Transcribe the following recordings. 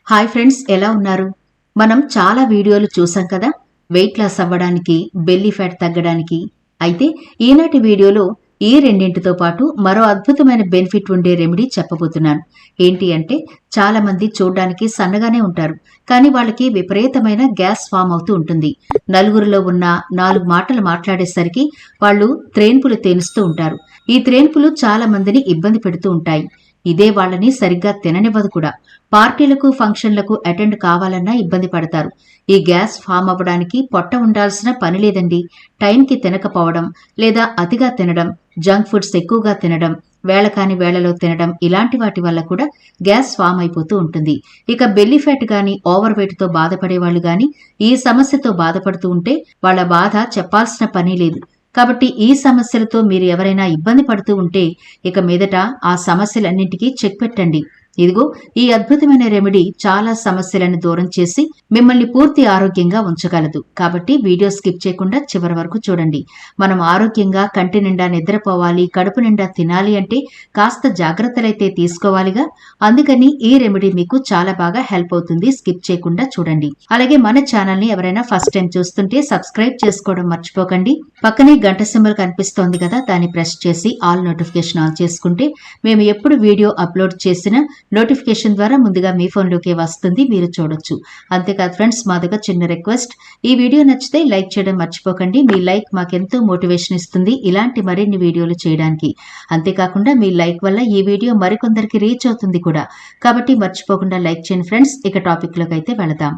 Hi friends, ఎలా ఉన్నారు? మనం చాలా వీడియోలు చూసాం కదా, వెయిట్ లాస్ అవ్వడానికి, బెల్లీ ఫ్యాట్ తగ్గడానికి. అయితే ఈనాటి వీడియోలో ఈ రెండింటితో పాటు మరో అద్భుతమైన బెనిఫిట్ ఉండే రెమెడీ చెప్పబోతున్నాను. ఏంటి అంటే, చాలా మంది చూడ్డానికి సన్నగానే ఉంటారు, కానీ వాళ్ళకి విపరీతమైన గ్యాస్ ఫామ్ అవుతూ ఉంటుంది. నలుగురిలో ఉన్న 4 మాటలు మాట్లాడేసరికి వాళ్ళు త్రేన్పులు తేనుస్తూ ఉంటారు. ఈ త్రేన్పులు చాలా మందిని ఇబ్బంది పెడుతూ ఉంటాయి. ఇదే వాళ్ళని సరిగ్గా తిననివ్వదు కూడా. పార్టీలకు, ఫంక్షన్లకు అటెండ్ కావాలన్నా ఇబ్బంది పడతారు. ఈ గ్యాస్ ఫామ్ అవ్వడానికి పొట్ట ఉండాల్సిన పని లేదండి. టైంకి తినకపోవడం, లేదా అతిగా తినడం, జంక్ ఫుడ్స్ ఎక్కువగా తినడం, వేళ కాని వేళలో తినడం, ఇలాంటి వాటి వల్ల కూడా గ్యాస్ ఫామ్ అయిపోతూ ఉంటుంది. ఇక బెల్లీ ఫ్యాట్ గాని, ఓవర్ వెయిట్ తో బాధపడే వాళ్ళు గాని ఈ సమస్యతో బాధపడుతూ ఉంటే వాళ్ళ బాధ చెప్పాల్సిన పని లేదు. కాబట్టి ఈ సమస్యలతో మీరు ఎవరైనా ఇబ్బంది పడుతూ ఉంటే ఇక మీదట ఆ సమస్యలన్నింటికీ చెక్ పెట్టండి. ఇదిగో ఈ అద్భుతమైన రెమెడీ చాలా సమస్యలను దూరం చేసి మిమ్మల్ని పూర్తి ఆరోగ్యంగా ఉంచగలదు. కాబట్టి వీడియో స్కిప్ చేయకుండా చివరి వరకు చూడండి. మనం ఆరోగ్యంగా కంటి నిండా నిద్రపోవాలి, కడుపు నిండా తినాలి అంటే కాస్త జాగ్రత్తలైతే తీసుకోవాలిగా. అందుకని ఈ రెమెడీ మీకు చాలా బాగా హెల్ప్ అవుతుంది. స్కిప్ చేయకుండా చూడండి. అలాగే మన ఛానల్ ని ఎవరైనా ఫస్ట్ టైం చూస్తుంటే సబ్స్క్రైబ్ చేసుకోవడం మర్చిపోకండి. పక్కనే గంట సింబల్ కనిపిస్తోంది కదా, దాన్ని ప్రెస్ చేసి ఆల్ నోటిఫికేషన్ ఆన్ చేసుకుంటే మేము ఎప్పుడు వీడియో అప్లోడ్ చేసినా నోటిఫికేషన్ ద్వారా ముందుగా మీ ఫోన్లోకి వస్తుంది, మీరు చూడొచ్చు. అంతేకాదు ఫ్రెండ్స్, మాదొక చిన్న రిక్వెస్ట్, ఈ వీడియో నచ్చితే లైక్ చేయడం మర్చిపోకండి. మీ లైక్ మాకెంతో మోటివేషన్ ఇస్తుంది ఇలాంటి మరిన్ని వీడియోలు చేయడానికి. అంతేకాకుండా మీ లైక్ వల్ల ఈ వీడియో మరికొందరికి రీచ్ అవుతుంది కూడా. కాబట్టి మర్చిపోకుండా లైక్ చేయండి ఫ్రెండ్స్. ఇక టాపిక్ లోకి అయితే వెళదాం.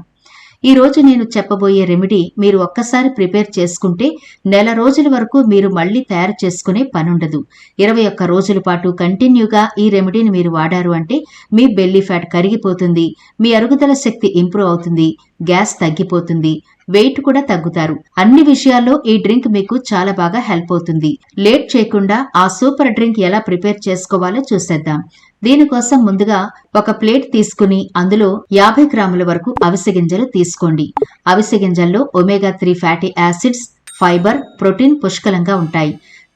ఈ రోజు నేను చెప్పబోయే రెమెడీ మీరు ఒక్కసారి ప్రిపేర్ చేసుకుంటే నెల రోజుల వరకు మీరు మళ్లీ తయారు చేసుకునే పనుండదు. 21 రోజుల పాటు కంటిన్యూగా ఈ రెమెడీని మీరు వాడారు అంటే మీ బెల్లీ ఫ్యాట్ కరిగిపోతుంది, మీ అరుగుదల శక్తి ఇంప్రూవ్ అవుతుంది, గ్యాస్ తగ్గిపోతుంది, వెయిట్ కూడా తగ్గుతారు. అన్ని విషయాల్లో ఈ డ్రింక్ మీకు చాలా బాగా హెల్ప్ అవుతుంది. లేట్ చేయకుండా ఆ సూపర్ డ్రింక్ ఎలా ప్రిపేర్ చేసుకోవాలో చూసేద్దాం. దీనికోసం ముందుగా ఒక ప్లేట్ తీసుకుని అందులో 50 గ్రాముల వరకు అవిసె గింజలు తీసుకోండి. అవిసె గింజల్లో omega 3 fatty acids, fibre, protein పుష్కలంగా ఉంటాయి.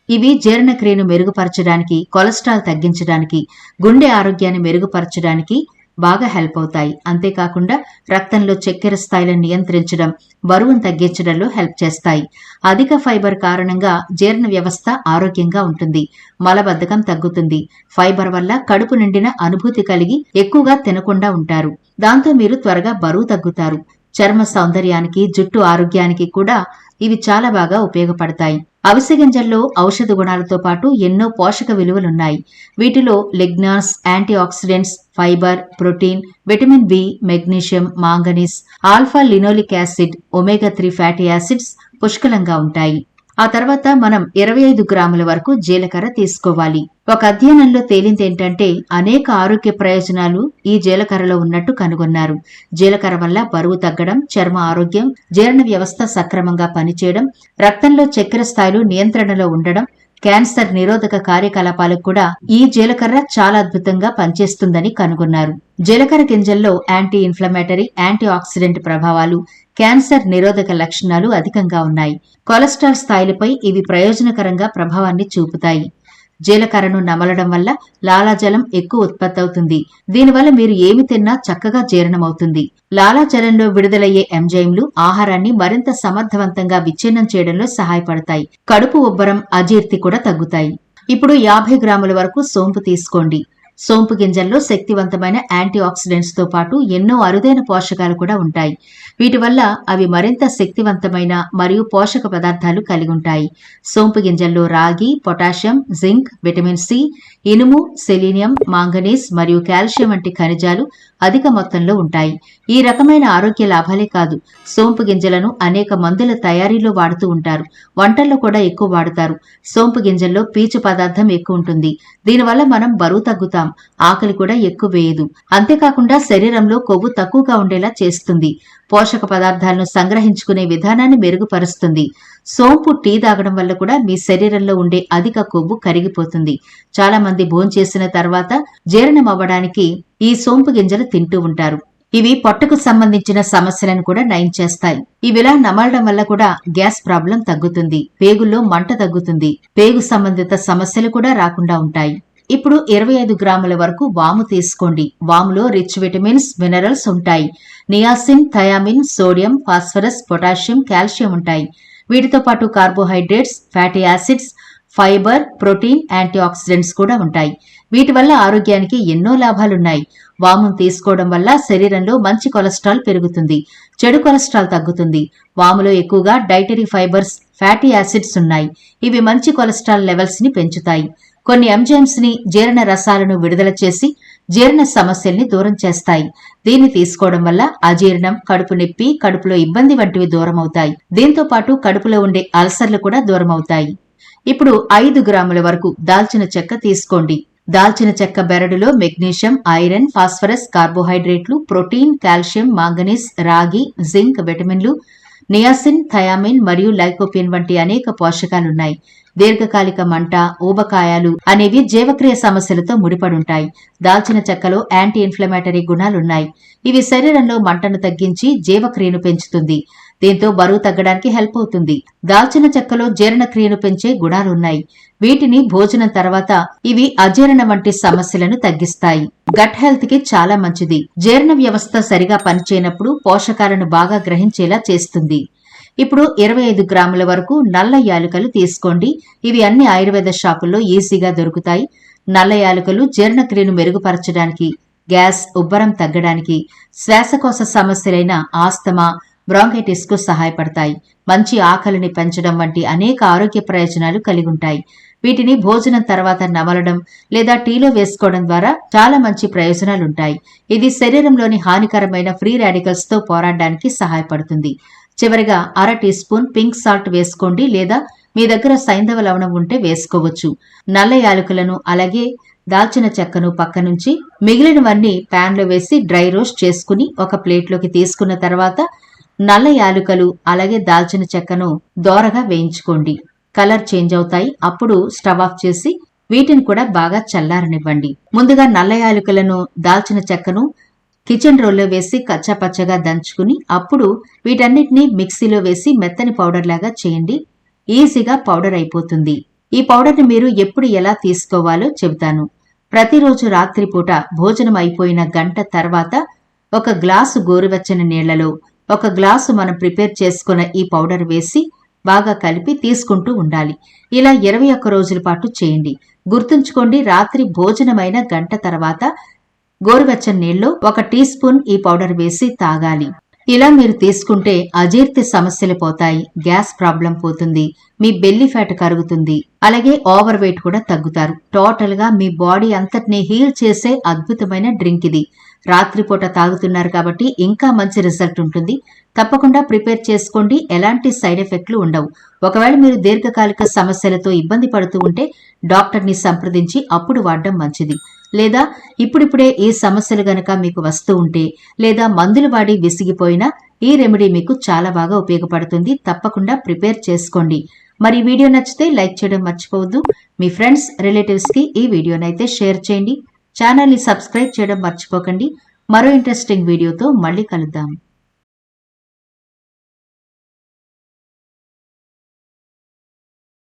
ఇవి జీర్ణక్రియను మెరుగుపరచడానికి, కొలెస్ట్రాల్ తగ్గించడానికి, గుండె ఆరోగ్యాన్ని మెరుగుపరచడానికి బాగా హెల్ప్ అవుతాయి. అంతేకాకుండా రక్తంలో చక్కెర స్థాయిలను నియంత్రించడం, బరువును తగ్గించడంలో హెల్ప్ చేస్తాయి. అధిక ఫైబర్ కారణంగా జీర్ణ వ్యవస్థ ఆరోగ్యంగా ఉంటుంది, మలబద్ధకం తగ్గుతుంది. ఫైబర్ వల్ల కడుపు నిండిన అనుభూతి కలిగి ఎక్కువగా తినకుండా ఉంటారు. దాంతో మీరు త్వరగా బరువు తగ్గుతారు. చర్మ సౌందర్యానికి, జుట్టు ఆరోగ్యానికి కూడా ఇవి చాలా బాగా ఉపయోగపడతాయి. అవిసె గింజల్లో ఔషధ గుణాలతో పాటు ఎన్నో పోషక విలువలున్నాయి. వీటిలో lignans, antioxidants, fibre, protein, vitamin B, magnesium, manganese, alpha linoleic acid, omega 3 fatty acids పుష్కలంగా ఉంటాయి. ఆ తర్వాత మనం 25 గ్రాముల వరకు జీలకర్ర తీసుకోవాలి. ఒక అధ్యయనంలో తేలిందేంటంటే అనేక ఆరోగ్య ప్రయోజనాలు ఈ జీలకర్రలో ఉన్నట్టు కనుగొన్నారు. జీలకర్ర వల్ల బరువు తగ్గడం, చర్మ ఆరోగ్యం, జీర్ణ వ్యవస్థ సక్రమంగా పనిచేయడం, రక్తంలో చక్కెర స్థాయిలు నియంత్రణలో ఉండడం, క్యాన్సర్ నిరోధక కార్యకలాపాలకు కూడా ఈ జీలకర్ర చాలా అద్భుతంగా పనిచేస్తుందని కనుగొన్నారు. జీలకర్ర గింజల్లో యాంటీ ఇన్ఫ్లమేటరీ, యాంటీ ఆక్సిడెంట్ ప్రభావాలు, క్యాన్సర్ నిరోధక లక్షణాలు అధికంగా ఉన్నాయి. కొలెస్ట్రాల్ స్థాయిలపై ఇవి ప్రయోజనకరంగా ప్రభావాన్ని చూపుతాయి. జీలకర్రను నమలడం వల్ల లాలాజలం ఎక్కువ ఉత్పత్తి అవుతుంది. దీనివల్ల మీరు ఏమి తిన్నా చక్కగా జీర్ణమవుతుంది. లాలాజలంలో విడుదలయ్యే ఎంజైమ్లు ఆహారాన్ని మరింత సమర్థవంతంగా విచ్ఛిన్నం చేయడంలో సహాయపడతాయి. కడుపు ఉబ్బరం, అజీర్తి కూడా తగ్గుతాయి. ఇప్పుడు 50 గ్రాముల వరకు సోంపు తీసుకోండి. సోంపు గింజల్లో శక్తివంతమైన యాంటీ ఆక్సిడెంట్స్ తో పాటు ఎన్నో అరుదైన పోషకాలు కూడా ఉంటాయి. వీటి వల్ల అవి మరింత శక్తివంతమైన మరియు పోషక పదార్థాలు కలిగి ఉంటాయి. సోంపు గింజల్లో రాగి, పొటాషియం, జింక్, విటమిన్ సి, ఇనుము, సెలీనియం, మాంగనీస్ మరియు కాల్షియం వంటి ఖనిజాలు అధిక మొత్తంలో ఉంటాయి. ఈ రకమైన ఆరోగ్య లాభాలే కాదు, సోంపు గింజలను అనేక మందుల తయారీలో వాడుతూ ఉంటారు. వంటల్లో కూడా ఎక్కువ వాడుతారు. సోంపు గింజల్లో పీచు పదార్థం ఎక్కువ ఉంటుంది. దీనివల్ల మనం బరువు తగ్గుతాం, ఆకలి కూడా ఎక్కువ వేయదు. అంతేకాకుండా శరీరంలో కొవ్వు తక్కువగా ఉండేలా చేస్తుంది. పోషక పదార్థాలను సంగ్రహించుకునే విధానాన్ని మెరుగుపరుస్తుంది. సోంపు టీ తాగడం వల్ల కూడా మీ శరీరంలో ఉండే అధిక కొవ్వు కరిగిపోతుంది. చాలా మంది భోంచేసిన తర్వాత జీర్ణం అవ్వడానికి ఈ సోంపు గింజలు తింటూ ఉంటారు. ఇవి పొట్టకు సంబంధించిన సమస్యలను కూడా నయం చేస్తాయి. ఇవిలా నమలడం వల్ల కూడా గ్యాస్ ప్రాబ్లం తగ్గుతుంది, పేగుల్లో మంట తగ్గుతుంది, పేగు సంబంధిత సమస్యలు కూడా రాకుండా ఉంటాయి. ఇప్పుడు 25 గ్రాముల వరకు వాము తీసుకోండి. వాములో రిచ్ విటమిన్స్, మినరల్స్ ఉంటాయి. Niacin, thiamine, sodium, phosphorus, potassium, calcium ఉంటాయి. వీటితో పాటు carbohydrates, fatty acids, fibre, protein, antioxidants కూడా ఉంటాయి. వీటి వల్ల ఆరోగ్యానికి ఎన్నో లాభాలున్నాయి. వామును తీసుకోవడం వల్ల శరీరంలో మంచి కొలెస్ట్రాల్ పెరుగుతుంది, చెడు కొలెస్ట్రాల్ తగ్గుతుంది. వాములో ఎక్కువగా డైటరీ ఫైబర్స్, ఫ్యాటీ యాసిడ్స్ ఉన్నాయి. ఇవి మంచి కొలెస్ట్రాల్ లెవెల్స్ ని పెంచుతాయి. కొన్ని ఎంజైమ్స్ ని, జీర్ణ రసాలను విడుదల చేసి జీర్ణ సమస్యల్ని దూరం చేస్తాయి. దీన్ని తీసుకోవడం వల్ల అజీర్ణం, కడుపు నొప్పి, కడుపులో ఇబ్బంది వంటివి దూరమవుతాయి. దీంతో పాటు కడుపులో ఉండే అల్సర్లు కూడా దూరమవుతాయి. ఇప్పుడు 5 గ్రాముల వరకు దాల్చిన చెక్క తీసుకోండి. దాల్చిన చెక్క బెరడులో మెగ్నీషియం, ఐరన్, ఫాస్ఫరస్, కార్బోహైడ్రేట్లు, ప్రోటీన్, కాల్షియం, మాంగనీస్, రాగి, జింక్, విటమిన్లు, నియాసిన్, థయామిన్ మరియు లైకోపిన్ వంటి అనేక పోషకాలున్నాయి. దీర్ఘకాలిక మంట, ఊబకాయాలు అనేవి జీవక్రియ సమస్యలతో ముడిపడుంటాయి. దాల్చిన చెక్కలో యాంటీ ఇన్ఫ్లమేటరీ గుణాలున్నాయి. ఇవి శరీరంలో మంటను తగ్గించి జీవక్రియను పెంచుతుంది. దీంతో బరువు తగ్గడానికి హెల్ప్ అవుతుంది. దాల్చిన చెక్కలో జీర్ణక్రియను పెంచే గుణాలున్నాయి. వీటిని భోజనం తర్వాత ఇవి అజీర్ణ వంటి సమస్యలను తగ్గిస్తాయి. గట్ హెల్త్ కి చాలా మంచిది. జీర్ణ వ్యవస్థ సరిగా పనిచేయనప్పుడు పోషకాలను బాగా గ్రహించేలా చేస్తుంది. ఇప్పుడు 25 గ్రాముల వరకు నల్ల యాలుకలు తీసుకోండి. ఇవి అన్ని ఆయుర్వేద షాపుల్లో ఈజీగా దొరుకుతాయి. నల్ల యాలుకలు జీర్ణక్రియను మెరుగుపరచడానికి, గ్యాస్, ఉబ్బరం తగ్గడానికి, శ్వాసకోశ సమస్యలైన ఆస్తమా, బ్రాంకైటిస్ కు సహాయపడతాయి. మంచి ఆకలిని పెంచడం వంటి అనేక ఆరోగ్య ప్రయోజనాలు కలిగి ఉంటాయి. వీటిని భోజనం తర్వాత నమలడం లేదా టీలో వేసుకోవడం ద్వారా చాలా మంచి ప్రయోజనాలుంటాయి. ఇది శరీరంలోని హానికరమైన ఫ్రీ రాడికల్స్ తో పోరాడడానికి సహాయపడుతుంది. చివరిగా 1/2 టీ స్పూన్ పింక్ సాల్ట్ వేసుకోండి, లేదా మీ దగ్గర సైంధవ లవణం ఉంటే వేసుకోవచ్చు. నల్ల యాలకులను అలాగే దాల్చిన చెక్కను పక్క నుంచి మిగిలినవన్నీ ప్యాన్ లో వేసి డ్రై రోస్ట్ చేసుకుని ఒక ప్లేట్లోకి తీసుకున్న తర్వాత నల్ల యాలుకలు అలాగే దాల్చిన చెక్కను దోరగా వేయించుకోండి. కలర్ చేంజ్ అవుతాయి. అప్పుడు స్టవ్ ఆఫ్ చేసి వీటిని కూడా బాగా చల్లారనివ్వండి. ముందుగా నల్ల యాలుకలను, దాల్చిన చెక్కను కిచెన్ రోల్లో వేసి కచ్చాపచ్చగా దంచుకుని అప్పుడు వీటన్నిటినీ మిక్సీలో వేసి మెత్తని పౌడర్ లాగా చేయండి. ఈజీగా పౌడర్ అయిపోతుంది. ఈ పౌడర్ని మీరు ఎప్పుడు ఎలా తీసుకోవాలో చెబుతాను. ప్రతిరోజు రాత్రిపూట భోజనం అయిపోయిన గంట తర్వాత ఒక గ్లాసు గోరువెచ్చని నీళ్లలో 1 గ్లాసు మనం ప్రిపేర్ చేసుకున్న ఈ పౌడర్ వేసి బాగా కలిపి తీసుకుంటూ ఉండాలి. ఇలా 21 రోజుల పాటు చేయండి. గుర్తుంచుకోండి, రాత్రి భోజనమైన గంట తర్వాత గోరువెచ్చని నీళ్లు 1 టీ స్పూన్ ఈ పౌడర్ వేసి తాగాలి. ఇలా మీరు తీసుకుంటే అజీర్తి సమస్యలు పోతాయి, గ్యాస్ ప్రాబ్లం పోతుంది, మీ బెల్లీ ఫ్యాట్ కరుగుతుంది, అలాగే ఓవర్ వెయిట్ కూడా తగ్గుతారు. టోటల్ గా మీ బాడీ అంతటినీ హీల్ చేసే అద్భుతమైన డ్రింక్ ఇది. రాత్రిపూట తాగుతున్నారు కాబట్టి ఇంకా మంచి రిజల్ట్ ఉంటుంది. తప్పకుండా ప్రిపేర్ చేసుకోండి. ఎలాంటి సైడ్ ఎఫెక్ట్లు ఉండవు. ఒకవేళ మీరు దీర్ఘకాలిక సమస్యలతో ఇబ్బంది పడుతూ ఉంటే డాక్టర్ని సంప్రదించి అప్పుడు వాడడం మంచిది. లేదా ఇప్పుడిప్పుడే ఈ సమస్యలు గనక మీకు వస్తూ ఉంటే లేదా మందులు వాడి విసిగిపోయినా ఈ రెమెడీ మీకు చాలా బాగా ఉపయోగపడుతుంది. తప్పకుండా ప్రిపేర్ చేసుకోండి. మరి వీడియో నచ్చితే లైక్ చేయడం మర్చిపోవద్దు. మీ ఫ్రెండ్స్, రిలేటివ్స్ కి ఈ వీడియోనైతే షేర్ చేయండి. ఛానల్ ని సబ్స్క్రైబ్ చేయడం మర్చిపోకండి. మరో ఇంట్రెస్టింగ్ వీడియోతో మళ్ళీ కలుద్దాం.